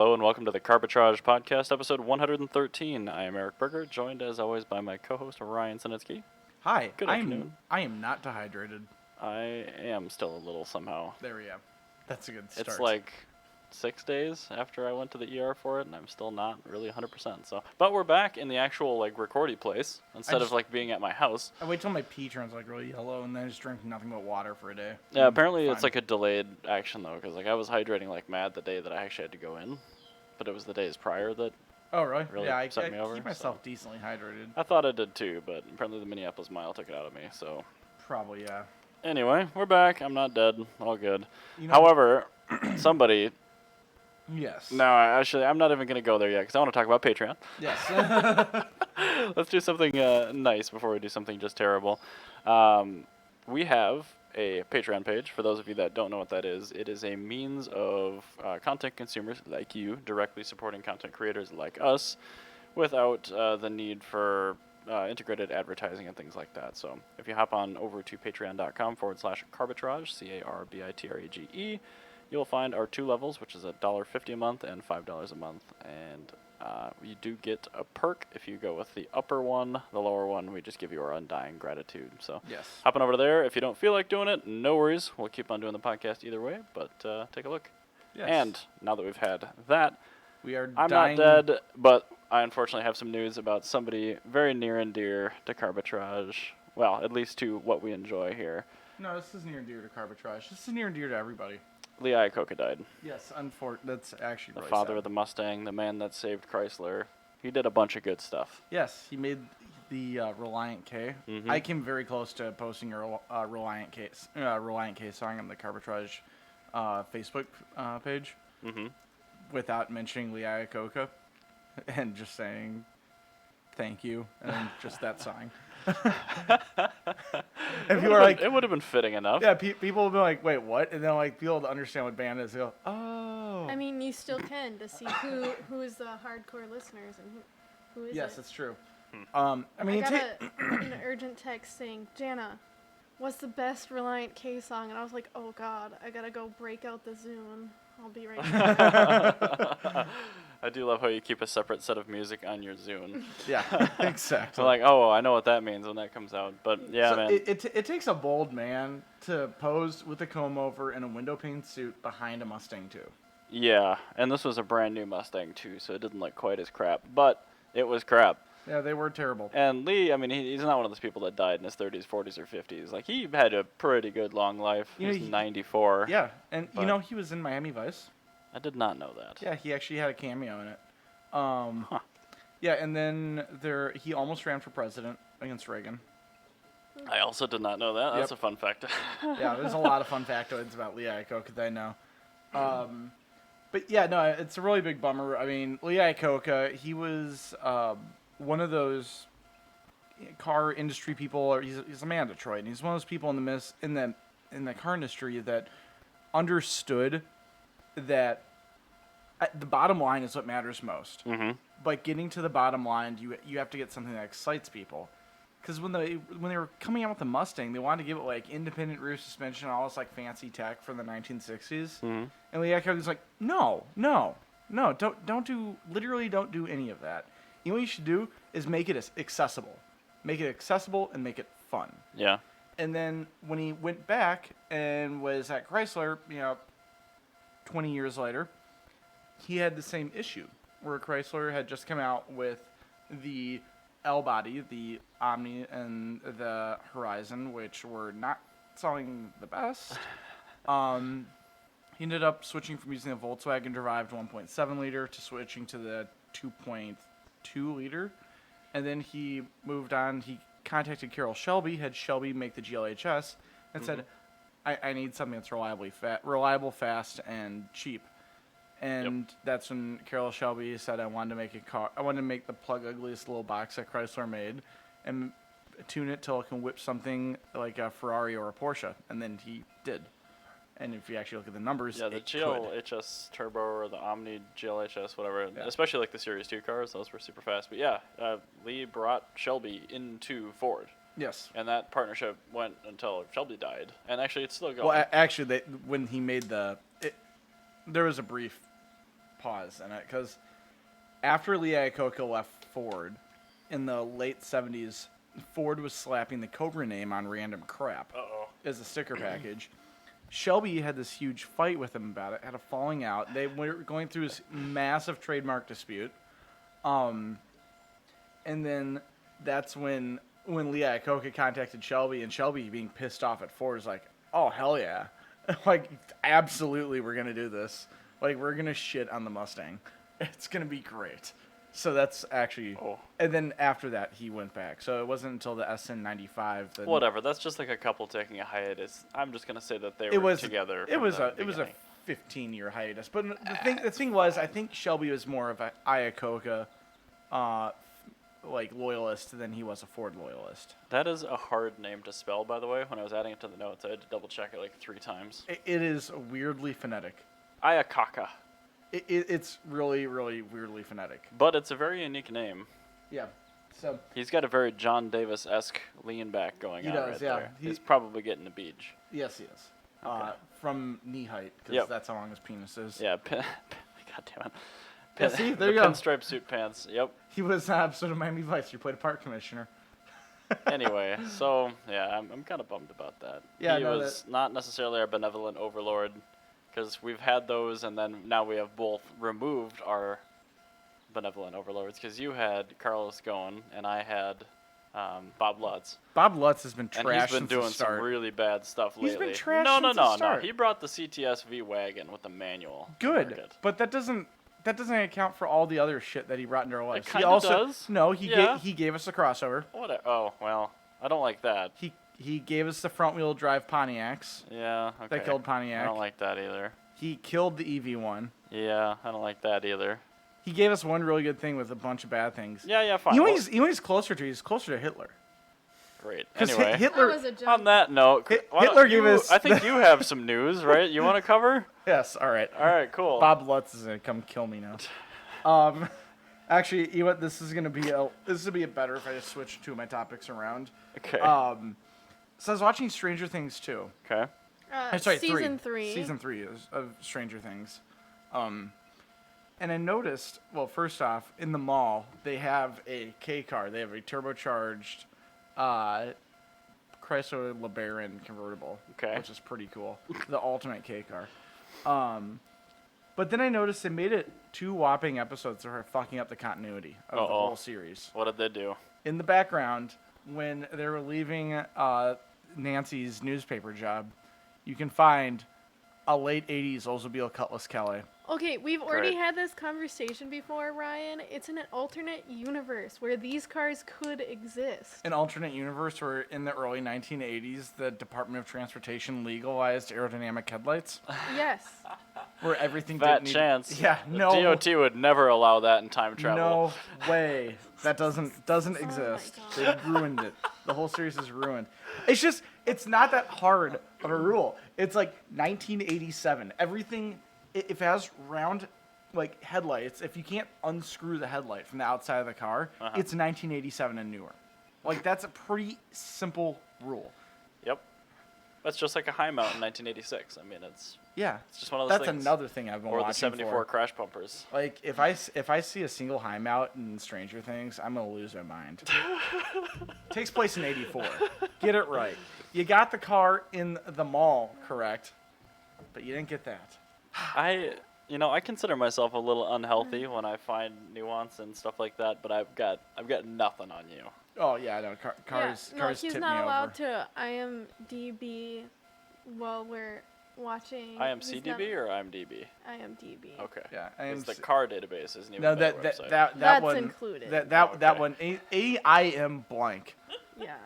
Hello and welcome to the Carbitrage podcast, episode 113. I am Eric Berger, joined as always by my co-host Ryan Sinitsky. Hi. Good afternoon. I am not dehydrated. I am still a little somehow. There we go. That's a good start. It's like 6 days after I went to the ER for it, and I'm still not really 100%. But we're back in the actual recording place instead of being at my house. I wait till my pee turns really yellow, and then I just drink nothing but water for a day. Yeah, apparently it's a delayed action though, because I was hydrating like mad the day that I actually had to go in, but it was the days prior that. Oh really? Really I set me over, keep myself decently hydrated. I thought I did too, but apparently the Minneapolis Mile took it out of me. So. Probably yeah. Anyway, we're back. I'm not dead. All good. However, somebody. Yes. No, actually, I'm not even going to go there yet because I want to talk about Patreon. Yes. Let's do something nice before we do something just terrible. We have a Patreon page. For those of you that don't know what that is, it is a means of content consumers like you directly supporting content creators like us without the need for integrated advertising and things like that. So if you hop on over to patreon.com/Carbitrage, Carbitrage, you'll find our 2 levels, which is $1.50 a month and $5 a month. And you do get a perk if you go with the upper one. The lower one, we just give you our undying gratitude. So Yes. hopping over there. If you don't feel like doing it, no worries. We'll keep on doing the podcast either way, but take a look. Yes. And now that we've had that, We are I'm dying. not dead, but I unfortunately have some news about somebody very near and dear to Carbitrage. Well, at least to what we enjoy here. No, this is near and dear to Carbitrage. This is near and dear to everybody. Lee Iococca died. Yes, that's actually The really father sad. of the Mustang, the man that saved Chrysler. He did a bunch of good stuff. Yes, he made the Reliant K. Mhm. I came very close to posting a Reliant K song on the Carbitrage Facebook page Mm-hmm. without mentioning Lee Iococca and just saying thank you and then just that song. If you were like, it would have been fitting enough. yeah, people will be like, wait, what? And then people to understand what band is, they go, oh. I mean, you still can to see who is the hardcore listeners and who is Yes, it. that's true. Hmm. I mean, I got an urgent text saying, Jana, what's the best Reliant K song? And I was like, oh God, I gotta go break out the Zune. I'll be right back. I do love how you keep a separate set of music on your Zune. yeah, exactly. So like, oh, I know what that means when that comes out. But yeah, So man. it takes a bold man to pose with a comb over and a window pane suit behind a Mustang too. Yeah, and this was a brand new Mustang too, so it didn't look quite as crap. But it was crap. Yeah, they were terrible. And Lee, I mean, he's not one of those people that died in his 30s, 40s, or 50s. Like, he had a pretty good long life. You know, He's 94. Yeah, and But- he was in Miami Vice. I did not know that. Yeah, he actually had a cameo in it. Yeah, and then he almost ran for president against Reagan. I also did not know that. That's Yep. a fun fact. Yeah, there's a lot of fun factoids about Lee Iacocca that I know. But yeah, no, it's a really big bummer. I mean, Lee Iacocca, he was one of those car industry people. Or he's a man in Detroit, and he's one of those people in the car industry that understood that the bottom line is what matters most. Mm-hmm. But getting to the bottom line, you have to get something that excites people. Because when they were coming out with the Mustang, they wanted to give it independent rear suspension and all this fancy tech from the 1960s. Mm-hmm. And Lee Iacocca was like, no, don't do any of that. You know what you should do is make it accessible. Make it accessible and make it fun. Yeah. And then when he went back and was at Chrysler, 20 years later, he had the same issue where Chrysler had just come out with the L-body, the Omni and the Horizon, which were not selling the best. He ended up switching from using the Volkswagen-derived 1.7 liter to switching to the 2.2 liter. And then he moved on. He contacted Carroll Shelby, had Shelby make the GLHS, and said, I need something that's reliable, fast, and cheap. And that's when Carroll Shelby said, I wanted to make the plug ugliest little box that Chrysler made and tune it till it can whip something like a Ferrari or a Porsche. And then he did. And if you actually look at the numbers, Yeah, the GLHS Turbo or the Omni GLHS, whatever, Yeah. especially the Series 2 cars, those were super fast. But yeah, Lee brought Shelby into Ford. Yes. And that partnership went until Shelby died. And actually, it's still going. Well, actually, when he made there was a brief pause in it because after Lee Iococca left Ford in the late 70s, Ford was slapping the Cobra name on random crap as a sticker package. Shelby had this huge fight with him about it, had a falling out. They were going through this massive trademark dispute. And then that's when Lee Iococca contacted Shelby, and Shelby, being pissed off at Ford, is like, oh, hell yeah. Like, absolutely, we're going to do this. Like, we're going to shit on the Mustang. It's going to be great. So that's actually... Oh. And then after that, he went back. So it wasn't until the SN95 that... Whatever. That's just like a couple taking a hiatus. I'm just gonna say that they were together. It was a beginning. 15-year hiatus. But the thing was, I think Shelby was more of a Iacocca like loyalist than he was a Ford loyalist. That is a hard name to spell, by the way. When I was adding it to the notes, I had to double check it like 3 times. It is weirdly phonetic. Iacocca. It's really, really weirdly phonetic. But it's a very unique name. Yeah. So He's got a very John Davis-esque lean back going on right there. He's probably getting a beach. yes, he is. Okay. From knee height, because that's how long his penis is. Yeah. God damn it. Yeah, see, there the you go. pinstripe suit pants. Yep. He was an episode of Miami Vice. He played a park commissioner. Anyway, so yeah, I'm kind of bummed about that. Yeah, he no, was not necessarily our benevolent overlord, because we've had those, and then now we have both removed our benevolent overlords. Because you had Carlos Ghosn, and I had Bob Lutz. Bob Lutz has been And trashed he's been since doing the start. some really bad stuff lately. He's been trashed no, since the no. start. He brought the CTS-V wagon with the manual. to Good, market. but that doesn't account for all the other shit that he brought into our lives. kinda He also does. no, Yeah. he gave us a crossover. What? Oh well, I don't like that. He gave us the front wheel drive Pontiacs. Yeah. Okay. That killed Pontiac. I don't like that either. He killed the EV1. Yeah, I don't like that either. He gave us one really good thing with a bunch of bad things. Yeah, fine. You know Well, what he's closer to? He's closer to Hitler. great. 'Cause Anyway, That Hitler. was a joke. on that note, why don't Hitler gave you- us I think the- you have some news, right? You want to cover? Yes. All right. All right, cool. Bob Lutz is gonna come kill me now. Actually, you know what? This is gonna be better if I just switch two of my topics around. Okay. So I was watching Stranger Things 2. Okay. Sorry, Season 3. Season 3 of Stranger Things. And I noticed, well, first off, in the mall, they have a K car. They have a turbocharged Chrysler LeBaron convertible. Okay. Which is pretty cool. The ultimate K car. But then I noticed they made it 2 whopping episodes that are fucking up the continuity of the whole series. What did they do? In the background, when they were leaving Nancy's newspaper job, you can find a late 80s Oldsmobile Cutlass Kelly. Okay, we've already Great. had this conversation before, Ryan. It's in an alternate universe where these cars could exist. An alternate universe where in the early 1980s, the Department of Transportation legalized aerodynamic headlights, Yes. where everything Fat didn't need... chance. Yeah, The no. DOT would never allow that in time travel. No way. That doesn't exist. God. They ruined it. The whole series is ruined. It's not that hard of a rule. It's like 1987. Everything, if it has round like headlights, if you can't unscrew the headlight from the outside of the car, it's 1987 and newer. Like, that's a pretty simple rule. Yep. That's just like a high mount in 1986. I mean, it's Yeah. just one of those That's things. another thing I've been Or watching the 74 for. crash bumpers. Like, if I see a single high mount in Stranger Things, I'm gonna lose my mind. Takes place in '84. Get it right. You got the car in the mall correct, but you didn't get that. I consider myself a little unhealthy when I find nuance and stuff like that, but I've got nothing on you. Oh yeah, I know. Cars he's tip not me allowed over. to IMDb while we're watching. IMCDB or IMDb? IMDb. Okay. Yeah, Because the car database isn't even no, a better that website. That's one included. That Okay. one AIM blank. Yeah.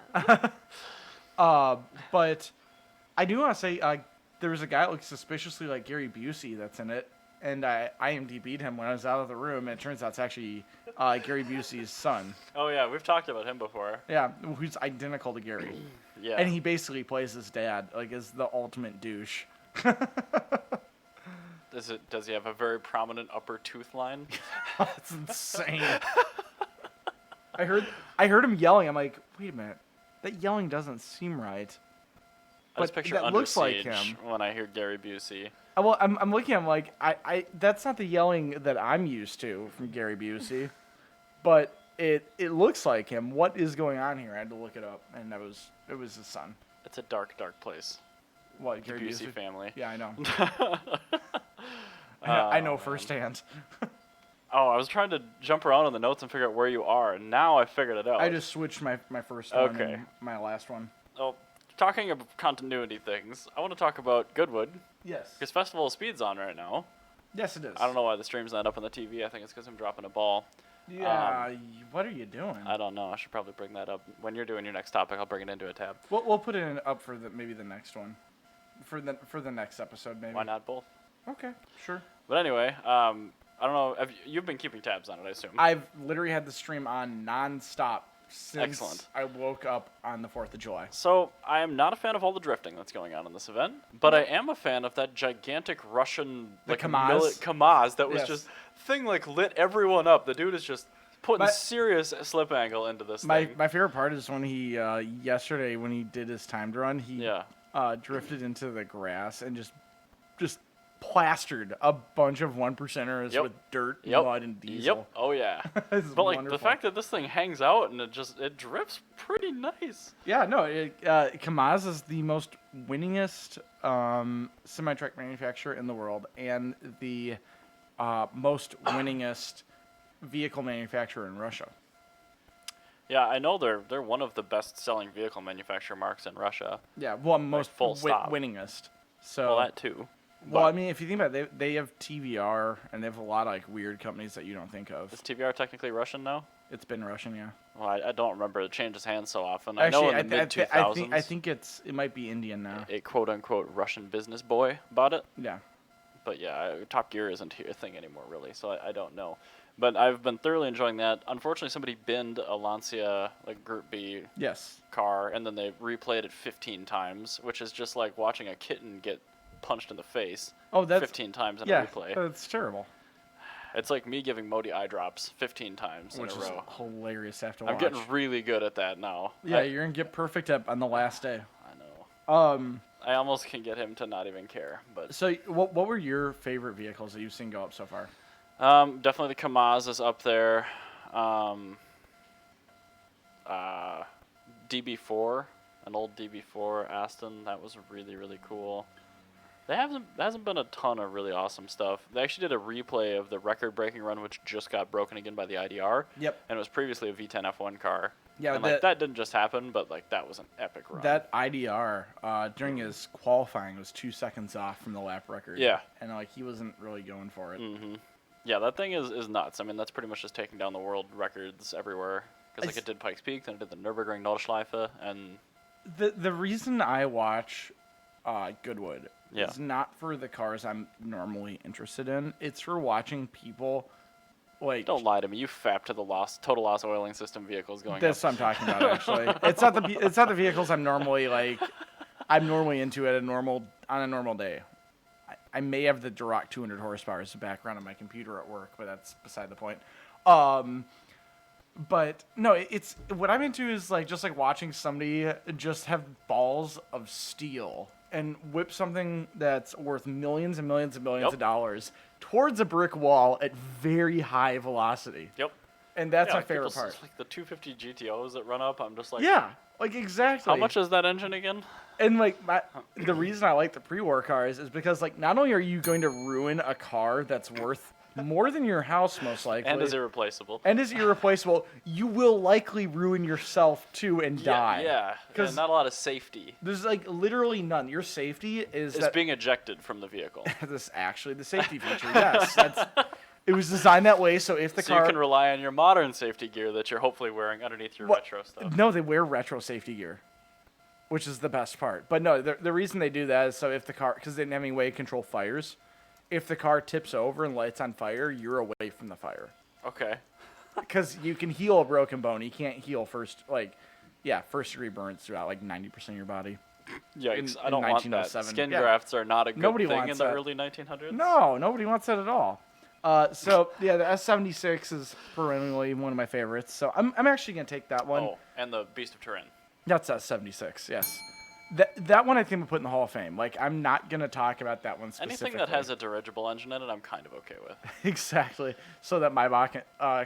But I do want to say there was a guy that looks suspiciously like Gary Busey that's in it, and I IMDb'd him when I was out of the room, and it turns out it's actually Gary Busey's son. Oh yeah, we've talked about him before. Yeah, who's identical to Gary. Yeah. And he basically plays his dad, like as the ultimate douche. Does he have a very prominent upper tooth line? That's insane. I heard him yelling. I'm like, wait a minute, that yelling doesn't seem right. I just But picture that Under looks like Siege him. when I hear Gary Busey. Well, I'm looking. I'm like, that's not the yelling that I'm used to from Gary Busey, but it looks like him. What is going on here? I had to look it up, and it was his son. It's a dark, dark place. What, The Gary Busey Busey? family. Yeah, I know. I know man. firsthand. Oh, I was trying to jump around on the notes and figure out where you are, and now I figured it out. I just switched my first one Okay. and my last one. Oh, talking about continuity things, I want to talk about Goodwood, Yes. because Festival of Speed's on right now. Yes, it is. I don't know why the stream's not up on the TV. I think it's because I'm dropping a ball. Yeah. What are you doing? I don't know. I should probably bring that up. When you're doing your next topic, I'll bring it into a tab. We'll put it up for maybe the next one, for the next episode maybe. Why not both? Okay, sure. But anyway, I don't know. You've been keeping tabs on it, I assume. I've literally had the stream on nonstop since Excellent. I woke up on the 4th of July. So, I am not a fan of all the drifting that's going on in this event, but I am a fan of that gigantic Russian Kamaz? Kamaz that was Yes. just thing lit everyone up. The dude is just putting My- serious slip angle into this My thing. favorite part is when he yesterday when he did his timed run, he Yeah. drifted into the grass and just plastered a bunch of 1%ers Yep. with dirt, Yep. mud, and diesel. Yep. Oh yeah. It's But like wonderful. the fact that this thing hangs out and it drifts pretty nice. Yeah, no, Kamaz is the most winningest semi-truck manufacturer in the world and the most winningest vehicle manufacturer in Russia. Yeah, I know they're one of the best-selling vehicle manufacturer marks in Russia. Yeah, well, most full stop. winningest. So, Well, that too. well, I But mean, if you think about it, they have TVR and they have a lot of like weird companies that you don't think of. is TVR technically Russian now? It's been Russian, yeah. Well, I don't remember. It changes hands so often. I know in the mid 2000s, I think it might be Indian now. a quote-unquote Russian business boy bought it. Yeah. But yeah, Top Gear isn't a thing anymore, really, so I don't know. But I've been thoroughly enjoying that. Unfortunately, somebody binned a Lancia, like Group B Yes. car, and then they replayed it 15 times, which is just like watching a kitten get punched in the face Oh, that's 15 times in yeah. a replay. That's terrible. It's like me giving Modi eye drops 15 times Which in a is row. hilarious to have to I'm watch. getting really good at that now. Yeah, you're gonna get perfect up on the last day. I know. Um. I almost can get him to not even care, but So, what were your favorite vehicles that you've seen go up so far? definitely the Kamaz is up there. DB4, an old DB4 Aston, that was really, really cool. There hasn't been a ton of really awesome stuff. They actually did a replay of the record-breaking run, which just got broken again by the IDR. Yep. And it was previously a V10 F1 car. Yeah, and like that didn't just happen, but like that was an epic run. That IDR during his qualifying was 2 seconds off from the lap record. Yeah. And like he wasn't really going for it. Mm-hmm. Yeah, that thing is nuts. I mean, that's pretty much just taking down the world records everywhere. Because like it did Pikes Peak, then it did the Nürburgring Nordschleife, and The reason I watch Goodwood Yeah. is not for the cars I'm normally interested in. It's for watching people like. don't lie to me. You fap to the total loss oiling system vehicles going That's up. what I'm talking about. Actually, it's not the vehicles I'm normally like. I'm normally into on a normal day. I may have the Duroc 200 horsepower as a background on my computer at work, but that's beside the point. But no, it's what I'm into is like just like watching somebody just have balls of steel and whip something that's worth millions and millions and millions Yep. of dollars towards a brick wall at very high velocity. Yep. And that's Yeah, my like favorite people part. like the 250 GTOs that run up. I'm just like, Yeah, like exactly. how much is that engine again? And like the reason I like the pre-war cars is because like not only are you going to ruin a car that's worth more than your house most likely, And is irreplaceable. and is irreplaceable, you will likely ruin yourself too and die. Yeah, Because and not a lot of safety there's like literally none. Your safety is is that being ejected from the vehicle. this actually the safety feature. Yes, it was designed that way. So if the So car you can rely on your modern safety gear that you're hopefully wearing underneath your What? retro stuff. No, they wear retro safety gear, which is the best part. But no, the reason they do that is so if the car, because they didn't have any way to control fires, if the car tips over and lights on fire, you're away from the fire. Okay. Because you can heal a broken bone. You can't heal first degree burns throughout like 90% of your body. Yikes, I in don't want that. 1907. Skin Yeah. grafts are not a good Nobody thing wants in the that. early 1900s. No, nobody wants that at all. So yeah, the S76 is perennially one of my favorites. So I'm actually gonna take that one. Oh, and the Beast of Turin. That's S76, yes. That one I think we'll put in the Hall of Fame. Like, I'm not going to talk about that one specifically. Anything that has a dirigible engine in it, I'm kind of okay with. Exactly. So that my bot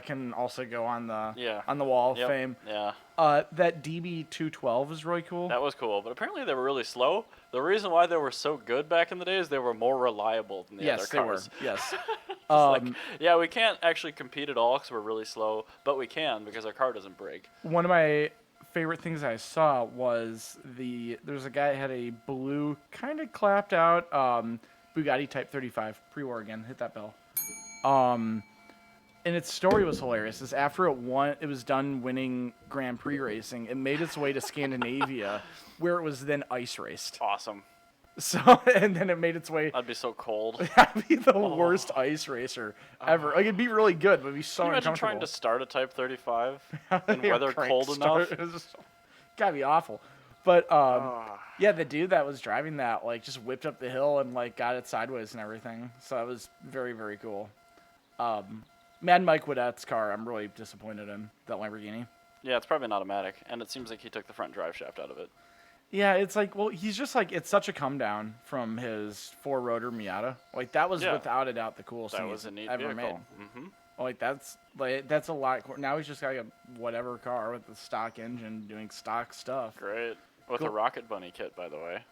can also go on the Wall of Yep. Fame. Yeah. That DB212 is really cool. That was cool, but apparently they were really slow. The reason why they were so good back in the day is they were more reliable than the other cars. Yes, they were. Yes. Yeah, we can't actually compete at all because we're really slow, but we can because our car doesn't break. One of my favorite things I saw was there's a guy that had a blue, kind of clapped out Bugatti Type 35 pre-war again. Hit that bell. And its story was hilarious. Is after it was done winning Grand Prix racing, it made its way to Scandinavia, where it was then ice raced. Awesome. So and then it made its way. That'd be so cold. That'd be the worst ice racer ever. Like, it'd be really good, but it'd be so Can you imagine uncomfortable. trying to start a Type 35 in Yeah, weather crank cold start. enough? It was just, gotta be awful. But yeah, the dude that was driving that like just whipped up the hill and like got it sideways and everything. So that was very, very cool. Mad Mike Woodette's car, I'm really disappointed in that Lamborghini. Yeah, it's probably an automatic, and it seems like he took the front drive shaft out of it. Yeah, it's like, well, he's just like, it's such a come down from his 4-rotor Miata. Like, that was without a doubt the coolest That thing was a neat ever vehicle. made. Like, that's a lot. Now he's just got a whatever car with the stock engine doing stock stuff. Great. With Cool. a Rocket Bunny kit, by the way.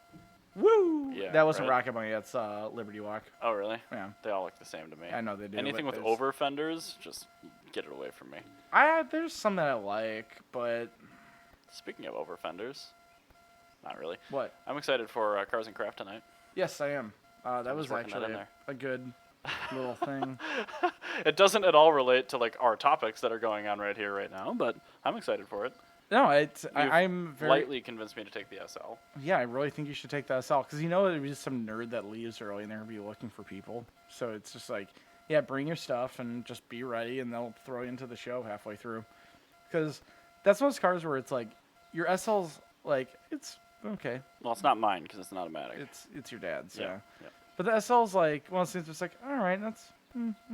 Woo! Yeah, That wasn't right? Rocket Bunny. That's Liberty Walk. Oh, really? Yeah. They all look the same to me. I know they do. Anything but with there's- over fenders, just get it away from me. There's some that I like, but Speaking of over fenders, not really. what? I'm excited for Cars and Craft tonight. Yes, I am. That just was working that actually in there. a good little thing. It doesn't at all relate to like our topics that are going on right here, right now, but I'm excited for it. No, You've I'm very. lightly convinced me to take the SL. Yeah, I really think you should take that SL because there'd be some nerd that leaves early and they're gonna be looking for people. So it's just like, yeah, bring your stuff and just be ready, and they'll throw you into the show halfway through. Because that's one of those cars where it's like your SL's like it's okay, Well, it's not mine because it's an automatic. it's your dad's, yeah. Yeah. But the SL's like, well, it's just like, all right, that's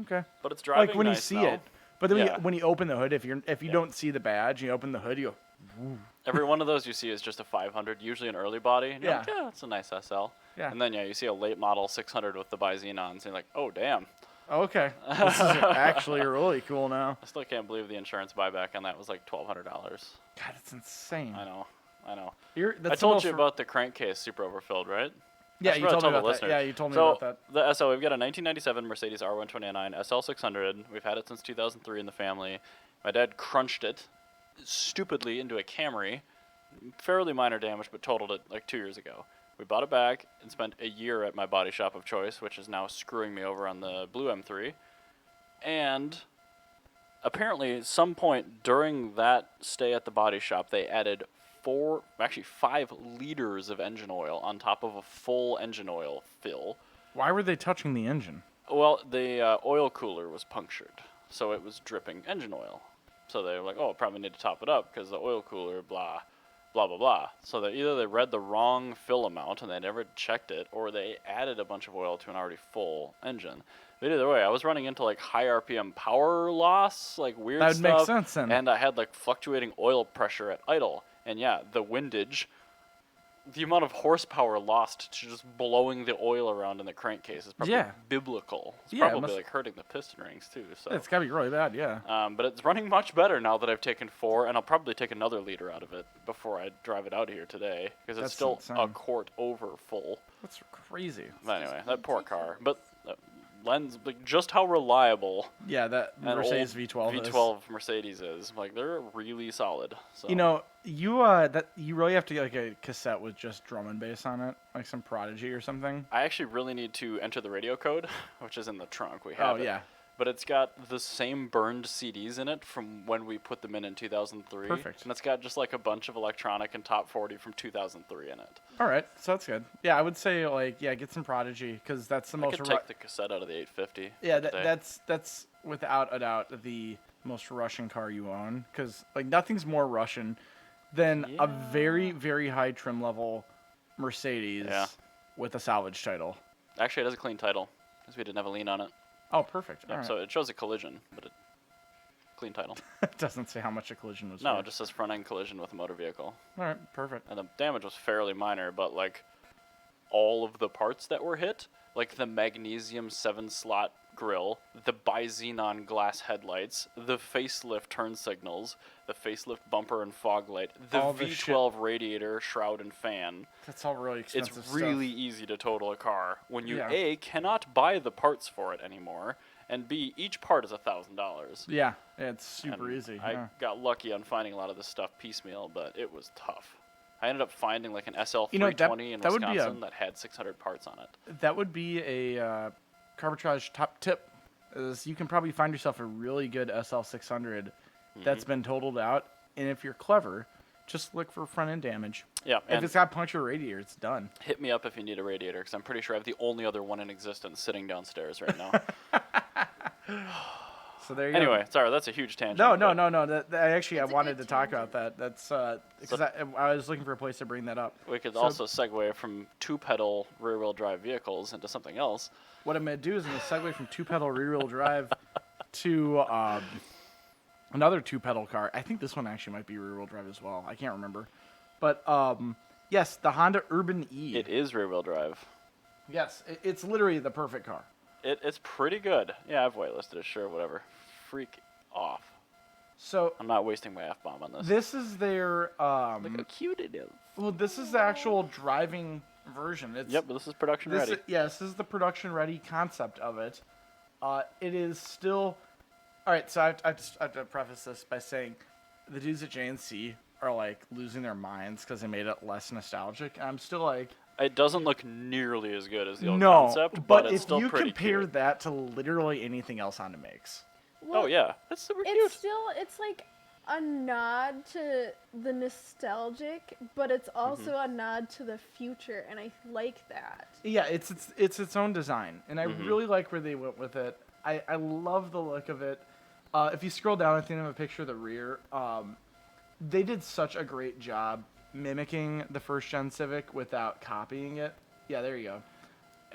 okay. But it's driving Like when nice, you see though. it, but then Yeah. when you open the hood, if you Yeah. don't see the badge, and you open the hood, you go, Every one of those you see is just a 500, usually an early body. And you're like, Yeah. yeah, it's a nice SL. Yeah. And then, you see a late model 600 with the bi-xenons, and you're like, oh, damn. okay, this is actually really cool now. I still can't believe the insurance buyback on that was like $1,200. God, it's insane. I know. That's I the told most you about the crankcase super overfilled, right? Yeah, I should you probably told me tell the about that. listeners. Yeah, you told me So, about that. the SL, we've got a 1997 Mercedes R129 SL600. We've had it since 2003 in the family. My dad crunched it stupidly into a Camry. Fairly minor damage, but totaled it like 2 years ago. We bought it back and spent a year at my body shop of choice, which is now screwing me over on the blue M3. And apparently, at some point during that stay at the body shop, they added 5 liters of engine oil on top of a full engine oil fill. Why were they touching the engine? Well, the oil cooler was punctured, so it was dripping engine oil. So they were like, oh, probably need to top it up because the oil cooler, blah, blah, blah, blah. So either they read the wrong fill amount and they never checked it, or they added a bunch of oil to an already full engine. But either way, I was running into like high RPM power loss, like weird That would stuff. make sense then. And I had like fluctuating oil pressure at idle. And yeah, the windage, the amount of horsepower lost to just blowing the oil around in the crankcase is probably Yeah. biblical. It's Yeah, it probably must- like hurting the piston rings too. So. It's gotta be really bad, yeah. But it's running much better now that I've taken 4, and I'll probably take another liter out of it before I drive it out of here today, because That's it's still a insane. quart over full. That's crazy. But anyway, that poor car. But lens, like, just how reliable Yeah, that an Mercedes old V12 is. V12 Mercedes is. Like, they're really solid. So. You know, you really have to get like a cassette with just drum and bass on it, like some Prodigy or something. I actually really need to enter the radio code, which is in the trunk. We have Oh it. yeah, But it's got the same burned CDs in it from when we put them in 2003. Perfect. And it's got just like a bunch of electronic and top 40 from 2003 in it. all right, so that's good. Yeah, I would say like get some Prodigy because that's the I most. could take the cassette out of the 850. Yeah, today. that's without a doubt the most Russian car you own because like nothing's more Russian than a very very high trim level Mercedes Yeah. with a salvage title. Actually, it has a clean title because we didn't have a lien on it. Oh, perfect. Yeah, All right. so it shows a collision, but clean title. It doesn't say how much a collision was. No, for. it just says front end collision with a motor vehicle. All right, perfect. And the damage was fairly minor, but like all of the parts that were hit, like the magnesium 7-slot grill, the bi-xenon glass headlights, the facelift turn signals, the facelift bumper and fog light, the All the V12 radiator, shroud, and fan. That's all really expensive It's really easy to total a car when you Yeah. A, cannot buy the parts for it anymore, and B, each part is $1,000. Yeah, it's super And easy. I yeah. got lucky on finding a lot of this stuff piecemeal, but it was tough. I ended up finding like an SL320 You know, that- in that would be Wisconsin that had 600 parts on it. That would be a Carbitrage top tip. Is you can probably find yourself a really good SL600 that's been totaled out, and if you're clever, just look for front end damage. Yeah, If and it's got punctured radiator, it's done. hit me up if you need a radiator, because I'm pretty sure I have the only other one in existence sitting downstairs right now. So there you go. Anyway, sorry, that's a huge tangent. No. but Actually, I It's a wanted good to talk about that. That's because I was looking for a place to bring that up. We could So- also segue from two-pedal rear-wheel drive vehicles into something else. What I'm going to do is I'm going to segue from two-pedal rear-wheel drive to another two-pedal car. I think this one actually might be rear-wheel drive as well. I can't remember. But, yes, the Honda Urban E. It is rear-wheel drive. Yes, it's literally the perfect car. It's pretty good. Yeah, I've whitelisted it. Sure, whatever. Freak off. So I'm not wasting my F-bomb on this. this is their, Look how cute it is. well, this is the actual driving version. It's, Yep, but this is production This ready. Yes, this is the production-ready concept of it. It is still... All right, so I have to preface this by saying the dudes at JNC are, like, losing their minds because they made it less nostalgic. And I'm still like... It doesn't look nearly as good as the old No, concept, but it's if still you pretty compare cute. that to literally anything else Honda makes... Oh yeah, that's super It's cute. still, it's like a nod to the nostalgic, but it's also a nod to the future, and I like that. Yeah, it's its own design, and I really like where they went with it. I love the look of it. If you scroll down, I think I have a picture of the rear. They did such a great job mimicking the first gen Civic without copying it. Yeah, there you go.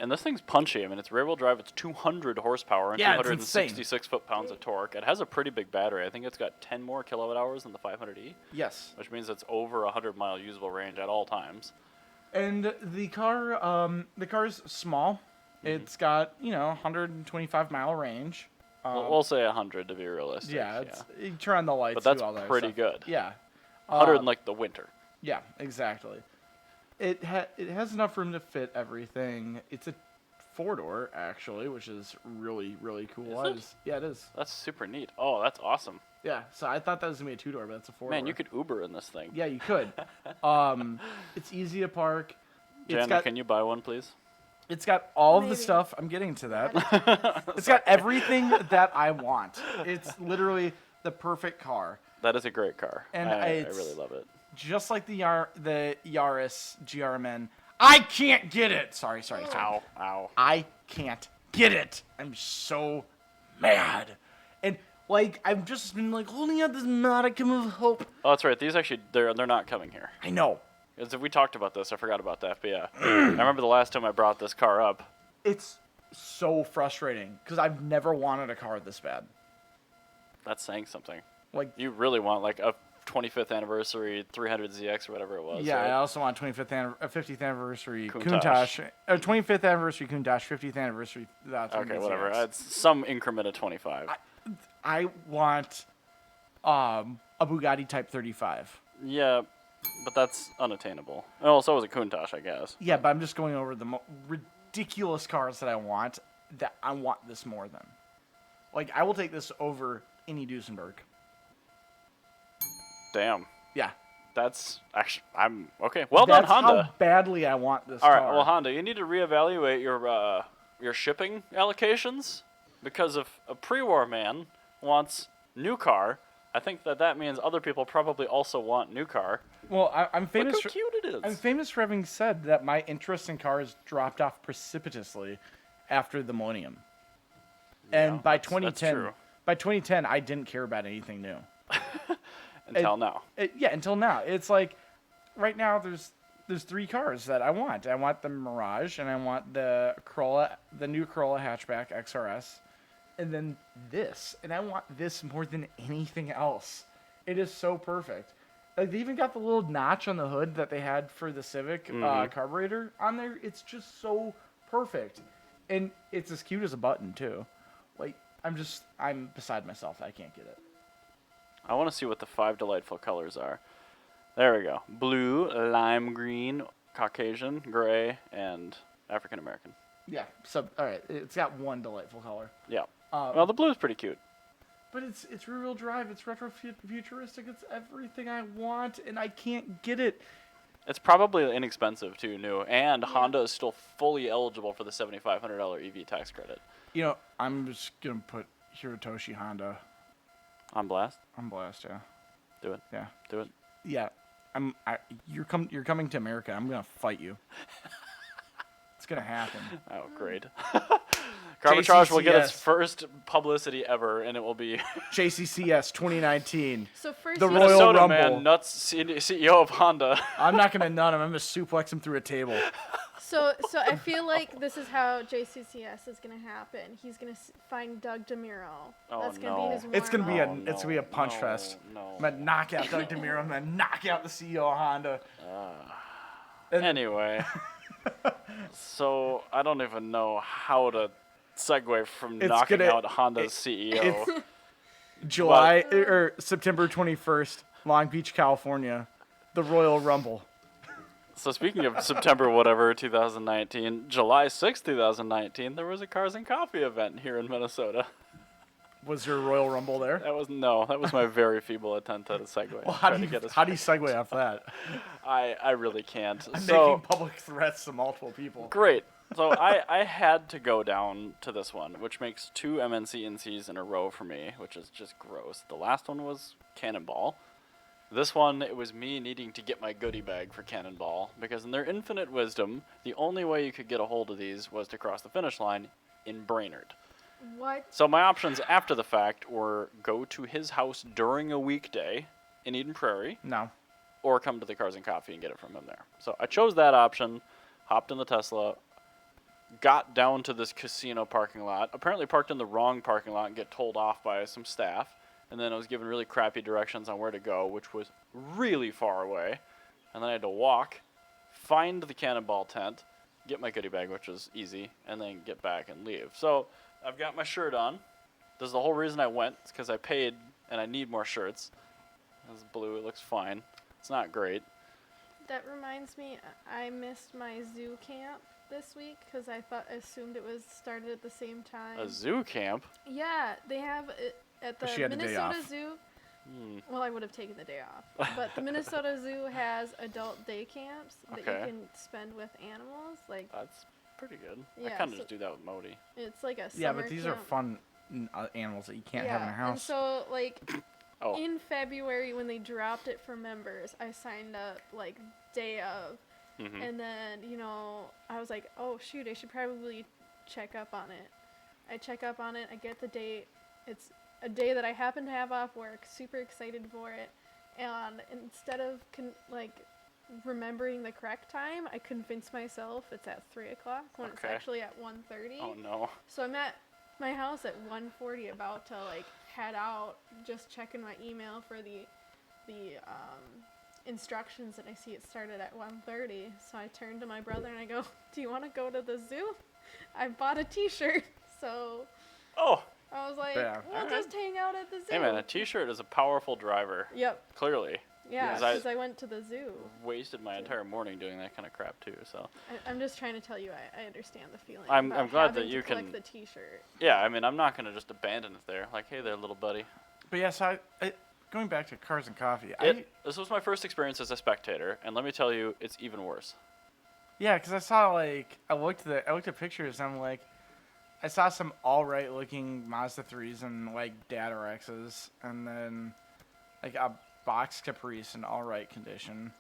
And this thing's punchy. I mean, it's rear-wheel drive. It's 200 horsepower and Yeah, it's insane. 266 foot-pounds of torque. It has a pretty big battery. I think it's got 10 more kilowatt-hours than the 500e, Yes, which means it's over a 100-mile usable range at all times. and the car's small. It's got 125-mile range. We'll say 100 to be realistic. Yeah, you turn on the lights. But that's do all that pretty stuff. good. Yeah. 100 in like the winter. Yeah, exactly. It has enough room to fit everything. It's a 4-door actually, which is really cool. Is it? Yeah, it is. That's super neat. Oh, that's awesome. Yeah, so I thought that was gonna be a 2-door, but it's a 4-door. Man, you could Uber in this thing. Yeah, you could. It's easy to park. Jana, can you buy one, please? It's got all of the Maybe. stuff. I'm getting to that. It's got everything that I want. It's literally the perfect car. That is a great car. And I it's- really love it. Just like the Yaris GRMN. I can't get it. Sorry. Ow, ow. I can't get it. I'm so mad. And like I've just been like holding out this modicum of hope. Oh, that's right. These actually, they're not coming here. I know. As if we talked about this, I forgot about that. But yeah, I remember the last time I brought this car up. It's so frustrating because I've never wanted a car this bad. That's saying something. Like You really want like a 25th anniversary 300ZX or whatever it was. yeah, right? I also want 50th anniversary Countach. Countach, 25th anniversary Countach, 50th anniversary. Okay, whatever. ZX. It's some increment of 25. I want a Bugatti Type 35. Yeah, but that's unattainable. Oh, so was a Countach, I guess. Yeah, but I'm just going over the ridiculous cars that I want this more than. Like, I will take this over any Duesenberg. Damn. Yeah. That's actually, I'm okay. Well done, That's Honda. how badly I want this All car. right, well, Honda, you need to reevaluate your shipping allocations because if a pre-war man wants new car, I think that means other people probably also want new car. Well, I'm famous. Look how cute it is. I'm famous for having said that my interest in cars dropped off precipitously after the millennium. And Yeah, by that's 2010, true. by 2010, I didn't care about anything new. Until now. Until now. It's like right now there's 3 cars that I want. I want the Mirage and I want the Corolla, the new Corolla hatchback XRS, and then this, and I want this more than anything else. It is so perfect. Like, they even got the little notch on the hood that they had for the Civic carburetor on there. It's just so perfect, and it's as cute as a button too. Like, I'm beside myself. I can't get it. I want to see what the 5 delightful colors are. There we go. Blue, lime green, Caucasian, gray, and African American. Yeah. So, all right, it's got one delightful color. Yeah. Well, the blue is pretty cute. But it's rear-wheel drive. It's retro-futuristic. It's everything I want, and I can't get it. It's probably inexpensive too, new, and Honda is still fully eligible for the $7,500 EV tax credit. You know, I'm just gonna put Hirotoshi Honda On blast. on blast. Yeah. Do it. Yeah. Do it. Yeah. You're coming to America. I'm gonna fight you. It's gonna happen. Oh, great. Carbitrage will get its JCCS. first publicity ever, and it will be JCCS 2019. So first, The you- Royal Minnesota Rumble. man nuts CEO of Honda. I'm not gonna nut him. I'm gonna suplex him through a table. so I feel like this is how JCCS is gonna happen. He's gonna find Doug DeMuro. Oh, That's gonna no. be his. It's gonna be warm-up. it's gonna be a punch no, fest. No. I'm gonna knock out Doug DeMuro. I'm gonna knock out the CEO of Honda. And- Anyway, so I don't even know how to segue from It's knocking gonna- out Honda's CEO. It's July or September 21st, Long Beach, California, the Royal Rumble. So speaking of September whatever 2019, July 6th, 2019, there was a Cars and Coffee event here in Minnesota. Was your Royal Rumble there? That was my very feeble attempt at a segue. Well, how Trying do to get you us how do you segue off that? I really can't. I'm So making public threats to multiple people. great. So I had to go down to this one, which makes 2 MNC&Cs in a row for me, which is just gross. The last one was Cannonball. This one, it was me needing to get my goodie bag for Cannonball, because in their infinite wisdom, the only way you could get a hold of these was to cross the finish line in Brainerd. What? So my options after the fact were go to his house during a weekday in Eden Prairie, No. or come to the Cars and Coffee and get it from him there. So I chose that option, hopped in the Tesla, got down to this casino parking lot, apparently parked in the wrong parking lot and get told off by some staff, and then I was given really crappy directions on where to go, which was really far away, and then I had to walk, find the Cannonball tent, get my goodie bag, which was easy, and then get back and leave. So I've got my shirt on. This is the whole reason I went. It's because I paid and I need more shirts. It's blue. It looks fine. It's not great. That reminds me, I missed my zoo camp this week because assumed it was started at the same time. A zoo camp? Yeah, they have it at the She had the day Minnesota off. Zoo. Well, I would have taken the day off, but the Minnesota Zoo has adult day camps that Okay. you can spend with animals. Like That's pretty good. I Yeah, kind of so- just do that with Modi. it's like a Yeah, summer but these camp. are fun animals that you can't have in a And house. so like Oh, in February when they dropped it for members, I signed up like day of. mhm. And then, I was like, oh, shoot, I should probably check up on it. I check up on it. I get the date. It's a day that I happen to have off work. Super excited for it. And instead of, remembering the correct time, I convinced myself it's at 3 o'clock when it's Okay. actually at 1:30. Oh no. So I'm at my house at 1:40 about to, head out, just checking my email for the instructions, and I see it started at 1:30. So I turned to my brother and I go, do you want to go to the zoo? I bought a t-shirt. So Oh, I was like, Yeah. we'll Alright. just hang out at the zoo. hey man, a T-shirt is a powerful driver. Yep. Clearly, Yeah, Yes. I- because I went to the zoo. wasted my entire morning doing that kind of crap too. So I'm just trying to tell you, I understand the feeling. I'm about glad that having to you collect can- the t-shirt. yeah, I mean, I'm not gonna just abandon it there. Like, hey there, little buddy. But yes, going back to Cars and Coffee. This was my first experience as a spectator, and let me tell you, it's even worse. Yeah, because I saw I looked at pictures and I'm like, I saw some all right looking Mazda 3s and Dad RXs, and then a box Caprice in all right condition,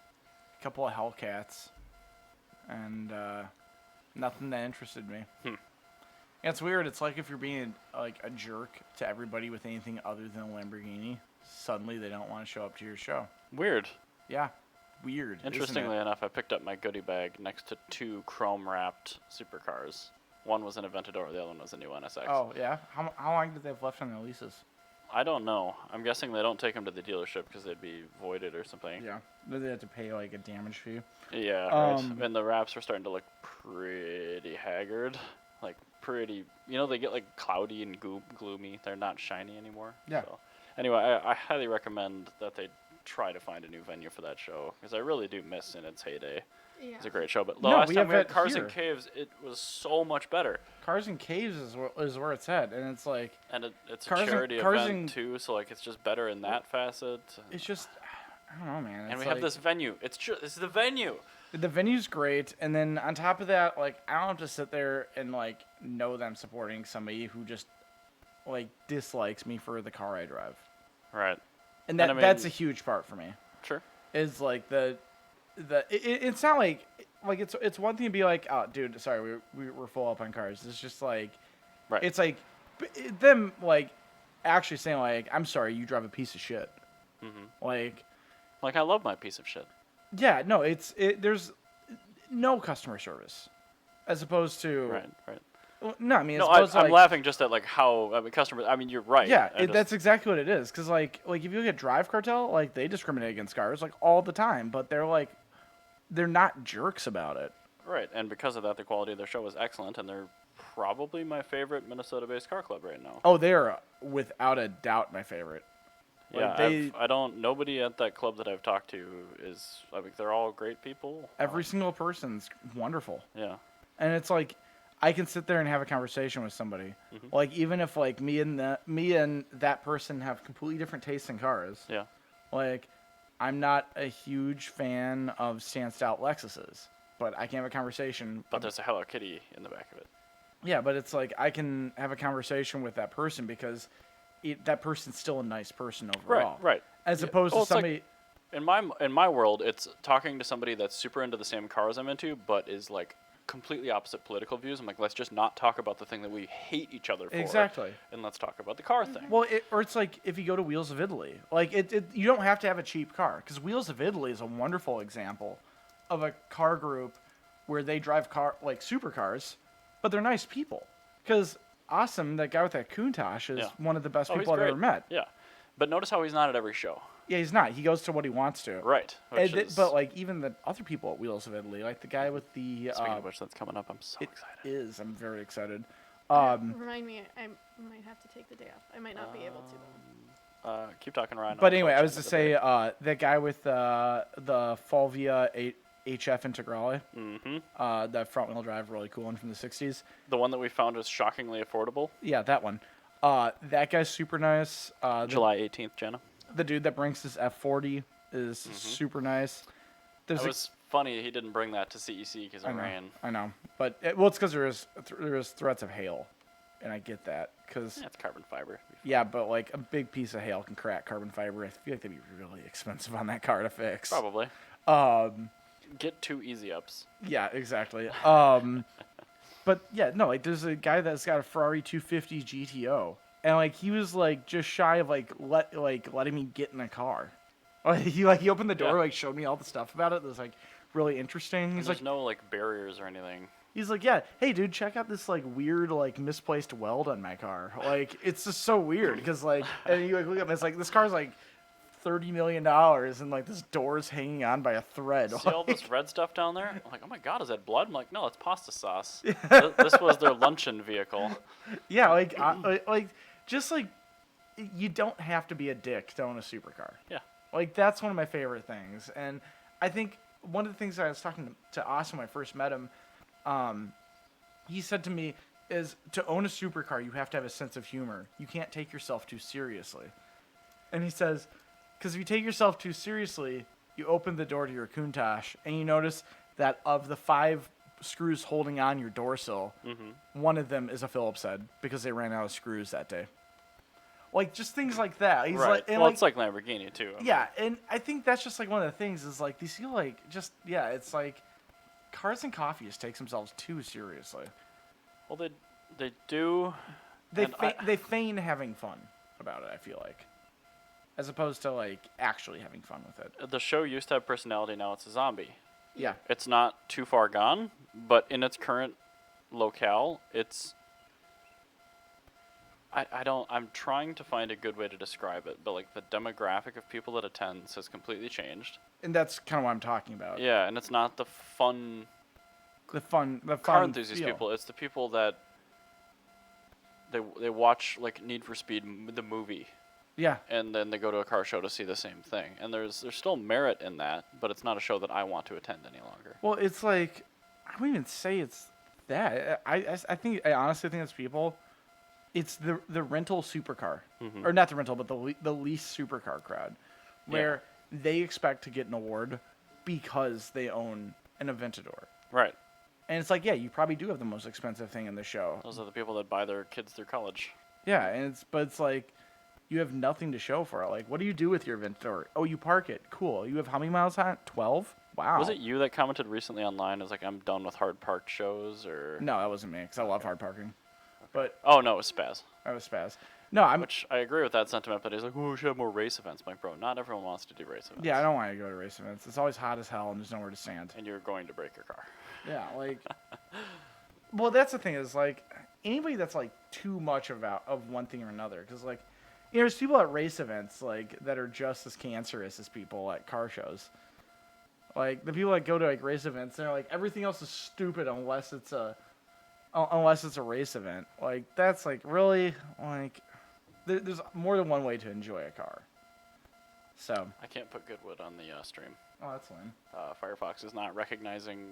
a couple of Hellcats, and nothing that interested me. Hmm. Yeah, it's weird. It's like if you're being a jerk to everybody with anything other than a Lamborghini, suddenly they don't want to show up to your show. Weird. Yeah, weird. Interestingly isn't it? enough, I picked up my goodie bag next to 2 chrome-wrapped supercars. One was an Aventador, the other one was a new NSX. Oh yeah. How long did they have left on their leases? I don't know. I'm guessing they don't take them to the dealership because they'd be voided or something. Yeah. They have to pay like a damage fee. Yeah, right. And the wraps are starting to look pretty haggard. Like, pretty... they get, like, cloudy and gloomy. They're not shiny anymore. Yeah. So. Anyway, I highly recommend that they try to find a new venue for that show, because I really do miss in its heyday. Yeah. It's a great show. But No, last we time have we had it Cars here. and Caves, it was so much better. Cars and Caves is where it's at, and it's like And it's a Cars and- charity Cars event, and- too, so, like, it's just better in that facet. it's just I don't know, man. And It's we have like- this venue. It's the venue. The venue's great, and then on top of that, like I don't have to sit there and like know that I'm supporting somebody who just like dislikes me for the car I drive, Right. and And I mean- that's a huge part for me. Sure. Is like it's not like it's one thing to be like, oh dude, sorry, we're full up on cars. It's just like Right. it's like them like actually saying like, I'm sorry, you drive a piece of shit. Mm-hmm. Like I love my piece of shit. yeah, no, there's no customer service as opposed to Right. well, no, I mean, No, as opposed to, I'm like, laughing just at like how customers. I mean, you're right. yeah, I just- that's exactly what it is. Because like if you look at Drive Cartel, like they discriminate against cars like all the time, but they're not jerks about it. right. And because of that, the quality of their show is excellent, and they're probably my favorite Minnesota-based car club right now. Oh, they're without a doubt my favorite. Like, Yeah, nobody at that club that I've talked to is. I mean, they're all great people. every single person's wonderful, Yeah. and it's like I can sit there and have a conversation with somebody. Mhm. Like even if like me and that person have completely different tastes in cars. Yeah. Like, I'm not a huge fan of stanced out Lexuses, but I can have a conversation. But there's a Hello Kitty in the back of it. Yeah, but it's like I can have a conversation with that person because that person's still a nice person overall. Right. As Yeah. opposed Well, to it's like- somebody. In my world, it's talking to somebody that's super into the same cars I'm into, but is like completely opposite political views. I'm like, let's just not talk about the thing that we hate each other for. Exactly. And let's talk about the car thing. Well, or it's like if you go to Wheels of Italy, like you don't have to have a cheap car because Wheels of Italy is a wonderful example of a car group where they drive supercars, but they're nice people. Because Awesome, that guy with that Countach, is Yeah. one of the best Oh, he's people I've ever great. met. Yeah. But notice how he's not at every show. Yeah, he's not. He goes to what he wants to. Right. Which is, But like even the other people at Wheels of Italy, like the guy with the speaking of which, that's coming up. I'm so excited. I'm very excited. Remind me, I might have to take the day off. I might not be able to though. Keep talking, Ryan. But I'll anyway, I check was to the say date. that guy with the Fulvia HF Integrale, that front wheel drive, really cool one from the '60s. The one that we found was shockingly affordable. Yeah, that one. That guy's super nice. July 18th, Jenna. The dude that brings this F40 is super nice. There's It was funny he didn't bring that to CEC because it rain. I know, but it's because there is threats of hail, and I get that because Yeah, it's carbon fiber. yeah, but like a big piece of hail can crack carbon fiber. I feel like that'd be really expensive on that car to fix. Probably. Get 2 easy ups. Yeah, exactly. But yeah, no, like there's a guy that's got a Ferrari 250 GTO, and like he was like just shy of letting me get in the car. He opened the door, Yeah. like showed me all the stuff about it that was like really interesting. He's There's like, no like barriers or anything. he's like, yeah, hey dude, check out this like weird like misplaced weld on my car. Like it's just so weird because like, and you like look up, and it's like this car's like $30 million, and like this door's hanging on by a thread. See all this red stuff down there? I'm like, oh my god, is that blood? I'm like, no, it's pasta sauce. This was their luncheon vehicle. Yeah, like just like you don't have to be a dick to own a supercar. Yeah. Like that's one of my favorite things, and I think one of the things I was talking to Austin when I first met him, he said to me is to own a supercar you have to have a sense of humor. You can't take yourself too seriously, and he says because if you take yourself too seriously, you open the door to your Countach and you notice that of the 5 screws holding on your door sill, one of them is a Phillips head because they ran out of screws that day. Like just things like that. He's Right. like, and Well, like, it's like Lamborghini too. yeah, and I think that's just like one of the things is like these feel like just it's like Cars and Coffee just takes themselves too seriously. Well, they do. They And they feign having fun about it. I feel like, as opposed to like actually having fun with it. The show used to have personality. Now it's a zombie. Yeah, It's not too far gone, but in its current locale, it's I'm trying to find a good way to describe it, but like the demographic of people that attends has completely changed. And that's kind of what I'm talking about. Yeah, and it's not the fun The fun car enthusiast feel. people. It's the people that they watch like Need for Speed the movie, Yeah. and then they go to a car show to see the same thing. And there's still merit in that, but it's not a show that I want to attend any longer. Well, it's like I wouldn't even say it's that. I honestly think it's people. It's the rental supercar, or not the rental, but the lease supercar crowd, where they expect to get an award because they own an Aventador. Right. And it's like, yeah, you probably do have the most expensive thing in the show. Those are the people that buy their kids through college. Yeah, and it's like you have nothing to show for it. Like, what do you do with your Aventador? Oh, you park it. Cool. You have how many miles on it? 12? Wow. Was it you that commented recently online as like, I'm done with hard parked shows, or? No, that wasn't me, because I love hard parking. But Oh no, it was Spaz. I was spaz. No, I'm. Which I agree with that sentiment, but he's like, oh, we should have more race events. I'm like, bro, not everyone wants to do race events. Yeah, I don't want to go to race events. It's always hot as hell and there's nowhere to stand. And you're going to break your car. Yeah, like. Well, that's the thing is like anybody that's like too much of one thing or another, because like, you know, there's people at race events like that are just as cancerous as people at car shows. Like the people that go to like race events, they're like everything else is stupid unless it's a race event. Like that's like really like there's more than one way to enjoy a car. So. I can't put Goodwood on the stream. Oh, that's lame. Firefox is not recognizing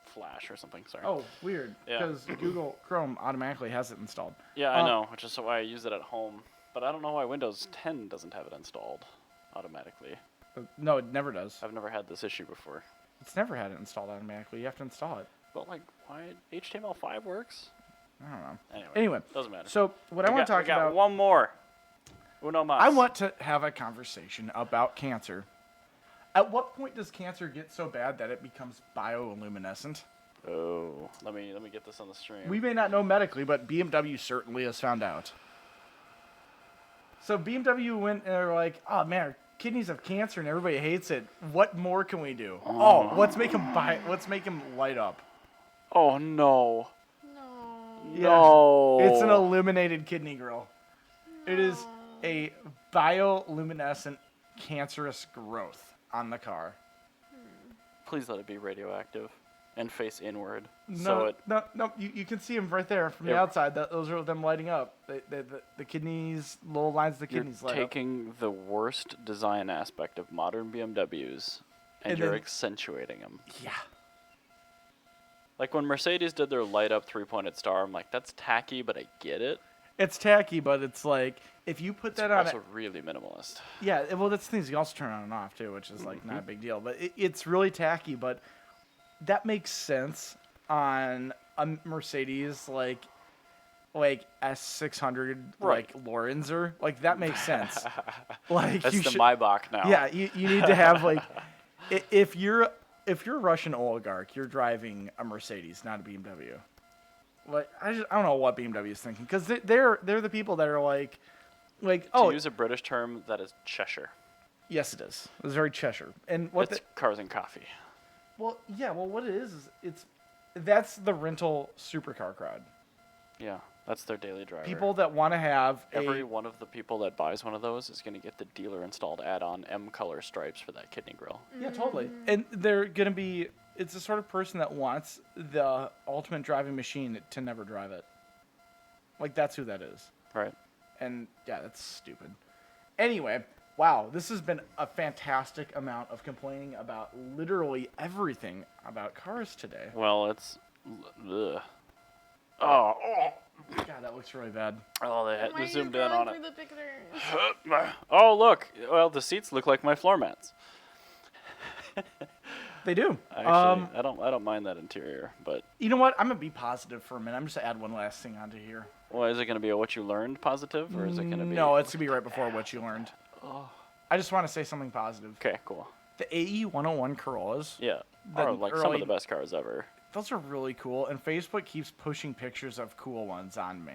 Flash or something. Sorry. Oh, weird. Yeah. Because Google Chrome automatically has it installed. Yeah, I know, which is why I use it at home. But I don't know why Windows 10 doesn't have it installed automatically. No, it never does. I've never had this issue before. It's never had it installed automatically. You have to install it. But like, why HTML5 works? I don't know. Anyway, Anyway, doesn't matter. so what I want to talk we got about. one more. Uno mas. I want to have a conversation about cancer. At what point does cancer get so bad that it becomes bioluminescent? Oh, let me get this on the stream. We may not know medically, but BMW certainly has found out. So BMW went and they're like, "Oh man, our kidneys have cancer and everybody hates it. What more can we do? Oh, let's make them light up." Oh no. No. Yeah. No. It's an illuminated kidney grill. It is a bioluminescent cancerous growth on the car. Please let it be radioactive and face inward. No, you can see them right there from the Yep. outside. Those are them lighting up. The kidneys, little lines of the You're kidneys light up. taking the worst design aspect of modern BMWs and you're then- accentuating them. Yeah. Like when Mercedes did their light up 3-pointed star, I'm like, that's tacky, but I get it. It's tacky, but it's like if you put It's that on also really minimalist. yeah, well that's the thing. You can also turn on and off too, which is like not a big deal. But it's really tacky, but that makes sense on a Mercedes like S600 Right. like Lorenzer. Like that makes sense. Like That's you the should, Maybach now. yeah, you need to have like if you're a Russian oligarch, you're driving a Mercedes, not a BMW. Like I don't know what BMW is thinking, because they're the people that are like To use a British term, that is Cheshire. yes it is. It's very Cheshire. And what It's cars and coffee. well what it is that's the rental supercar crowd. Yeah, that's their daily driver. People that want to have Every one of the people that buys one of those is going to get the dealer installed add-on M color stripes for that kidney grill. yeah, totally. And they're gonna be. It's the sort of person that wants the ultimate driving machine to never drive it. Like that's who that is. Right. And yeah, that's stupid. Anyway, wow, this has been a fantastic amount of complaining about literally everything about cars today. Well, it's. Ugh. Oh, God, that looks really bad. oh, Why they are zoomed you in on going it. through the pictures? Oh, look. Well, the seats look like my floor mats. They do. Actually, I don't mind that interior, but You know what? I'm gonna be positive for a minute. I'm just gonna add one last thing onto here. well, is it going to be a what you learned positive, or is it going to be? No, it's gonna be right before what you learned. Oh. I just want to say something positive. Okay, cool. The AE 101 Corollas. Yeah, The or like some early- of the best cars ever. Those are really cool, and Facebook keeps pushing pictures of cool ones on me,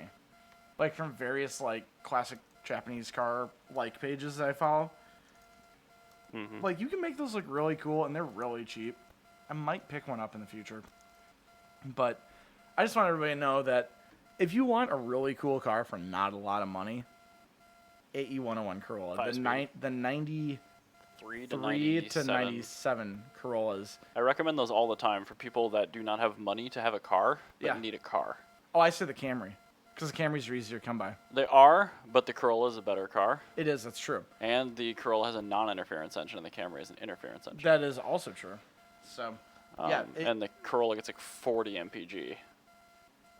like from various like classic Japanese car like pages that I follow. Mm-hmm. Like you can make those look really cool, and they're really cheap. I might pick one up in the future, but I just want everybody to know that if you want a really cool car for not a lot of money, AE101 Corolla, the 93 to 97 Corollas. I recommend those all the time for people that do not have money to have a car, but need a car. Oh, I said the Camry, because the Camrys are easier to come by. They are, but the Corolla is a better car. It is, that's true. And the Corolla has a non-interference engine, and the Camry has an interference engine. That is also true. So, yeah. And the Corolla gets like 40 mpg.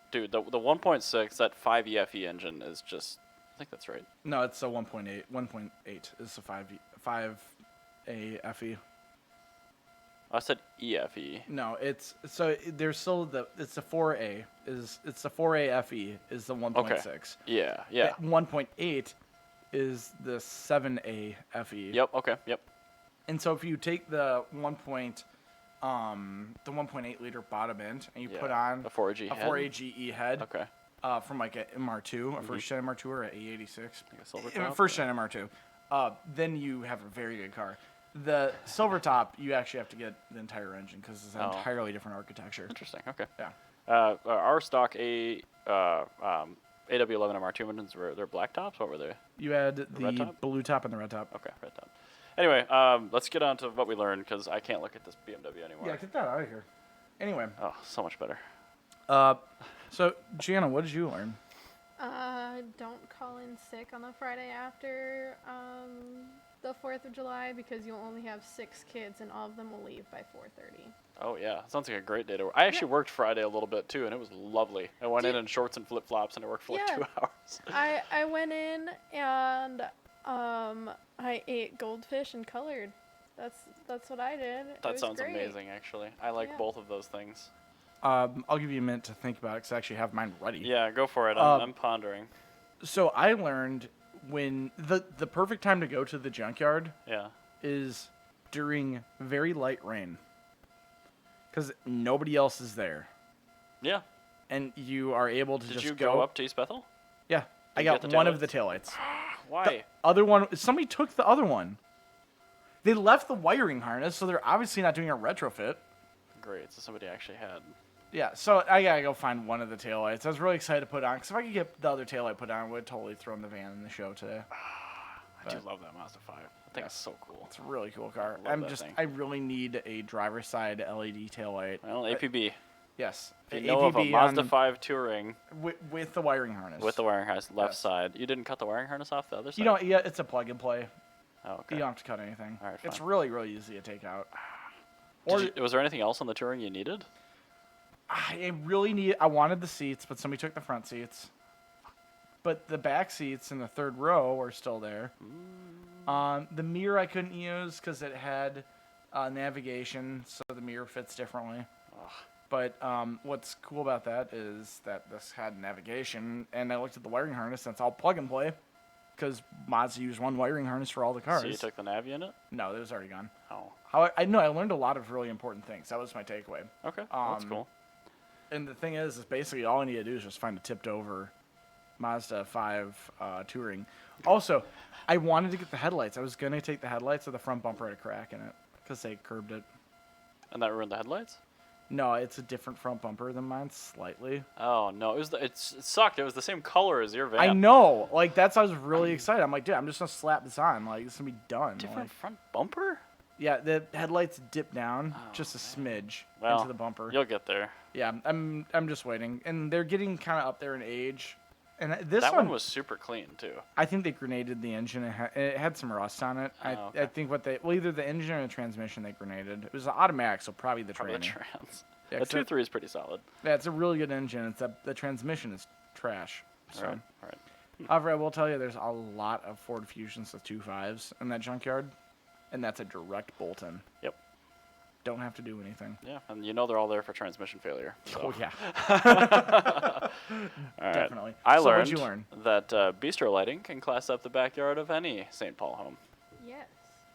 Dude, the 1.6, that 5 EFE engine is just, I think that's right. No, it's a 1.8. 1.8 is the 5A FE. I said EFE. No, there's still it's the 4A it's the 4A FE is the 1.6. Okay. Yeah. 1.8 is the 7A FE. Yep. Okay. Yep. And so if you take the 1.8 liter bottom end and you put on a 4AG GE head. Okay. From like an MR2, a first gen MR2 or an A86. Like a silver top? First gen MR2. Then you have a very good car. The silver top, you actually have to get the entire engine because it's an entirely different architecture. Interesting. Okay. Yeah. Our stock AW11 MR2 engines they're black tops. What were they? You had the red top? blue top and the red top. Okay, red top. Anyway, let's get on to what we learned because I can't look at this BMW anymore. Yeah, get that out of here. Anyway. Oh, so much better. So Gianna, what did you learn? Don't call in sick on the Friday after the 4th of July because you'll only have 6 kids and all of them will leave by 4:30. Oh yeah, sounds like a great day to work. I actually worked Friday a little bit too, and it was lovely. I went in shorts and flip flops, and I worked for like 2 hours. I went in and I ate goldfish and colored. That's what I did. That sounds amazing, actually. I like both of those things. I'll give you a minute to think about it because I actually have mine ready. Yeah, go for it. I'm pondering. So I learned when the perfect time to go to the junkyard is during very light rain because nobody else is there. Yeah. And you are able to Did just you go go up to East Bethel? Yeah. I got one of the taillights. Why? The other one, somebody took the other one. They left the wiring harness, so they're obviously not doing a retrofit. Great, so somebody actually had. Yeah, so I gotta go find one of the taillights. I was really excited to put on, because if I could get the other taillight put on, I would have totally thrown the van in the show today. I do love that Mazda 5. I think it's so cool. It's a really cool car. Thing. I really need a driver's side LED taillight. Well, APB. Yes. If you know of a Mazda 5 Touring. With the wiring harness. With the wiring harness, left side. You didn't cut the wiring harness off the other side? You know, yeah, it's a plug and play. Oh, okay. You don't have to cut anything. All right, fine. It's really, really easy to take out. Was there anything else on the Touring you needed? I wanted the seats, but somebody took the front seats. But the back seats in the third row are still there. The mirror I couldn't use because it had navigation, so the mirror fits differently. Ugh. But what's cool about that is that this had navigation, and I looked at the wiring harness, and it's all plug and play, because Mazda used one wiring harness for all the cars. So you took the nav unit? No, it was already gone. Oh. I learned a lot of really important things. That was my takeaway. Okay, that's cool. And the thing is basically all I need to do is just find a tipped over Mazda 5 Touring. Also, I wanted to get the headlights. I was going to take the headlights, so the front bumper had a crack in it because they curbed it. And that ruined the headlights? No, it's a different front bumper than mine, slightly. Oh, no. It sucked. It was the same color as your van. I know. Like, I was really excited. I'm like, dude, I'm just going to slap this on. Like, this is going to be done. Different front bumper? Yeah, the headlights dip down just a smidge into the bumper. You'll get there. Yeah, I'm just waiting. And they're getting kind of up there in age. And this one was super clean, too. I think they grenaded the engine. It had some rust on it. Okay. I think either the engine or the transmission they grenaded. It was an automatic, so probably the tranny. trans. Yeah, the 2.3 is pretty solid. Yeah, it's a really good engine. It's the transmission is trash. So. All right. However, I will tell you there's a lot of Ford Fusions with 2.5s in that junkyard, and that's a direct bolt-in. Yep. Don't have to do anything. Yeah, and they're all there for transmission failure. So. Oh, yeah. All right. Definitely. I learned what'd you learn? that bistro lighting can class up the backyard of any St. Paul home. Yes.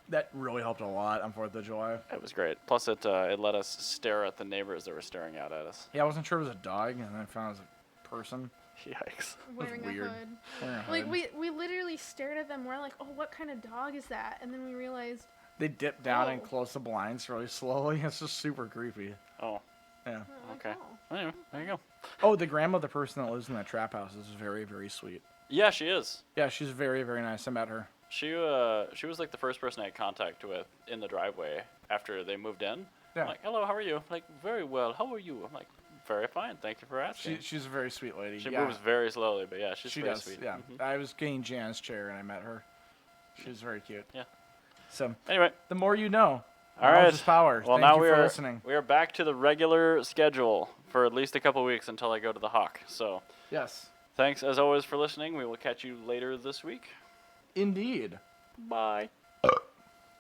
That really helped a lot on 4th of July. It was great. Plus, it let us stare at the neighbors that were staring out at us. Yeah, I wasn't sure it was a dog, and then I found it was a person. Yikes. Wearing a weird. hood. Wearing a Like, hood. we literally stared at them. We're like, oh, what kind of dog is that? And then we realized... They dip down and close the blinds really slowly. It's just super creepy. Oh. Yeah. Oh, Okay. cool. Anyway, there you go. Oh, the grandma of the person that lives in that trap house is very, very sweet. Yeah, she is. Yeah, she's very, very nice. I met her. She was like the first person I had contact with in the driveway after they moved in. Yeah. I'm like, hello, how are you? Like, very well. How are you? I'm like, very fine. Thank you for asking. She's a very sweet lady. She yeah. moves very slowly, but yeah, she's She very does. sweet. Yeah. Mhm. I was getting Jan's chair and I met her. She was very cute. Yeah. So Anyway, the more you know. all right. Knowledge is power. Well, Thank now you we for are listening. we are back to the regular schedule for at least a couple weeks until I go to the Hawk. So, Yes. thanks as always for listening. We will catch you later this week. Indeed. Bye.